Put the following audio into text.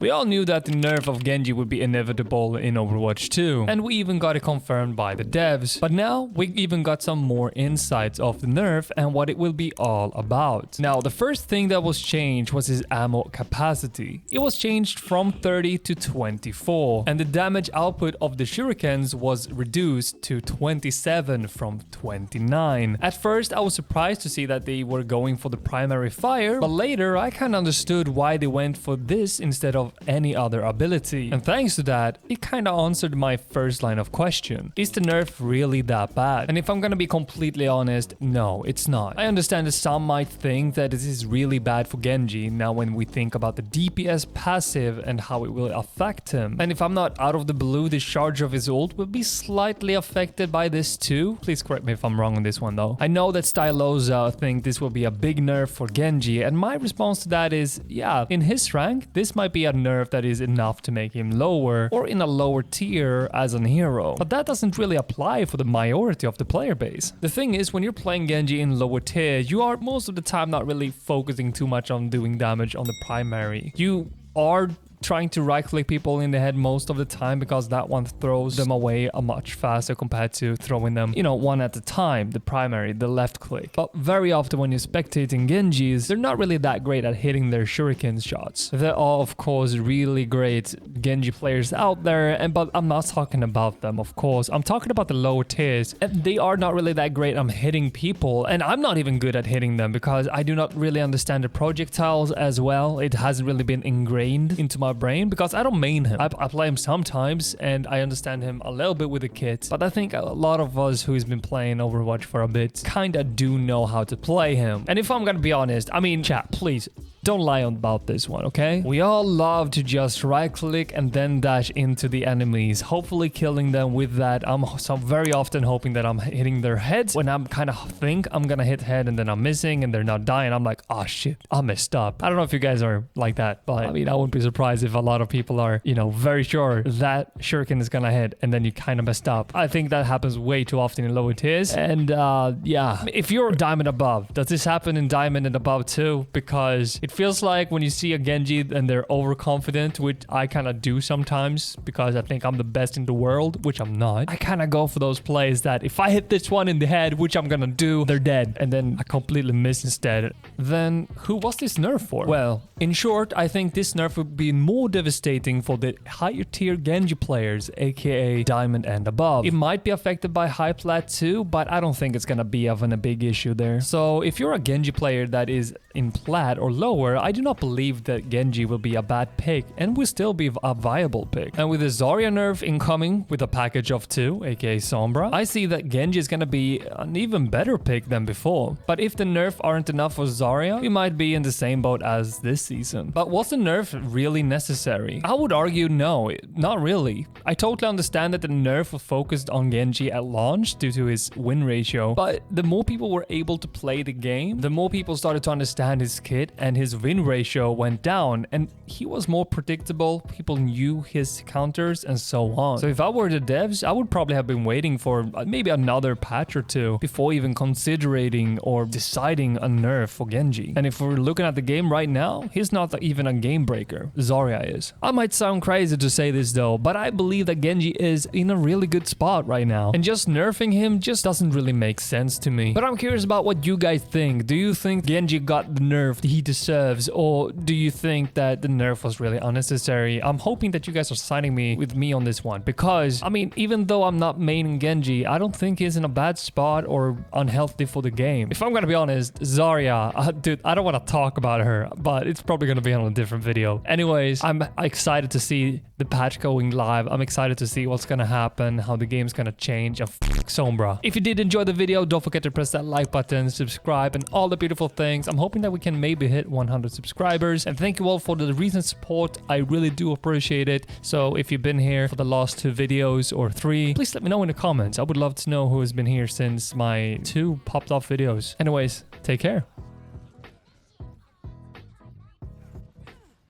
We all knew that the nerf of Genji would be inevitable in Overwatch 2, and we even got it confirmed by the devs. But now, we even got some more insights of the nerf and what it will be all about. Now, the first thing that was changed was his ammo capacity. It was changed from 30 to 24, and the damage output of the shurikens was reduced to 27 from 29. At first, I was surprised to see that they were going for the primary fire, but later I kinda understood why they went for this instead of any other ability. And thanks to that, it kinda answered my first line of question. Is the nerf really that bad? And if I'm gonna be completely honest, no, it's not. I understand that some might think that this is really bad for Genji now when we think about the DPS passive and how it will affect him. And if I'm not out of the blue, the charge of his ult will be slightly affected by this too. Please correct me if I'm wrong on this one though. I know that Stylosas think this will be a big nerf for Genji, and my response to that is, yeah, in his rank, this might be a nerf that is enough to make him lower or in a lower tier as an hero. But that doesn't really apply for the majority of the player base. The thing is, when you're playing Genji in lower tier, you are most of the time not really focusing too much on doing damage on the primary. You are trying to right-click people in the head most of the time because that one throws them away a much faster compared to throwing them, you know, one at a time, the primary, the left click. But very often when you're spectating Genjis, they're not really that great at hitting their shuriken shots. There are, of course, really great Genji players out there, but I'm not talking about them, of course. I'm talking about the lower tiers, and they are not really that great at hitting people, and I'm not even good at hitting them because I do not really understand the projectiles as well. It hasn't really been ingrained into my brain because I don't main him. I play him sometimes and I understand him a little bit with the kit, but I think a lot of us who's been playing Overwatch for a bit kinda do know how to play him. And if I'm gonna be honest, I mean, chat, please don't lie about this one, okay? We all love to just right click and then dash into the enemies, hopefully killing them with that. I'm very often hoping that I'm hitting their heads when I'm kind of think I'm gonna hit head and then I'm missing and they're not dying. I'm like, oh shit, I messed up. I don't know if you guys are like that, but I mean, I wouldn't be surprised if a lot of people are, you know, very sure that shuriken is gonna hit and then you kind of messed up. I think that happens way too often in lower tiers. And yeah, if you're diamond above, does this happen in diamond and above too? Because it feels like when you see a Genji and they're overconfident, which I kind of do sometimes because I think I'm the best in the world, which I'm not. I kind of go for those plays that if I hit this one in the head, which I'm gonna do, they're dead. And then I completely miss instead. Then who was this nerf for? Well, in short, I think this nerf would be more devastating for the higher tier Genji players, aka diamond and above. It might be affected by high plat too, but I don't think it's gonna be of a big issue there. So if you're a Genji player that is in plat or lower, I do not believe that Genji will be a bad pick and will still be a viable pick. And with the Zarya nerf incoming with a package of 2, aka Sombra, I see that Genji is gonna be an even better pick than before. But if the nerf aren't enough for Zarya, we might be in the same boat as this season. But was the nerf really necessary? I would argue no, not really. I totally understand that the nerf was focused on Genji at launch due to his win ratio, but the more people were able to play the game, the more people started to understand his kit and his win ratio went down and he was more predictable. People knew his counters and so on. So if I were the devs, I would probably have been waiting for maybe another patch or two before even considering or deciding a nerf for Genji. And if we're looking at the game right now, he's not even a game breaker. Zarya is. I might sound crazy to say this though, but I believe that Genji is in a really good spot right now. And just nerfing him just doesn't really make sense to me. But I'm curious about what you guys think. Do you think Genji got the nerf he deserves, or do you think that the nerf was really unnecessary? I'm hoping that you guys are siding with me on this one because, I mean, even though I'm not maining Genji, I don't think he's in a bad spot or unhealthy for the game. If I'm gonna be honest, Zarya, dude, I don't want to talk about her, but it's probably gonna be on a different video. Anyways, I'm excited to see the patch going live. I'm excited to see what's gonna happen, how the game's gonna change, and Sombra. If you did enjoy the video, don't forget to press that like button, subscribe, and all the beautiful things. I'm hoping that we can maybe hit 100 subscribers, and thank you all for the recent support. I really do appreciate it. So if you've been here for the last 2 videos or 3, please let me know in the comments. I would love to know who has been here since my 2 popped off videos. Anyways, take care.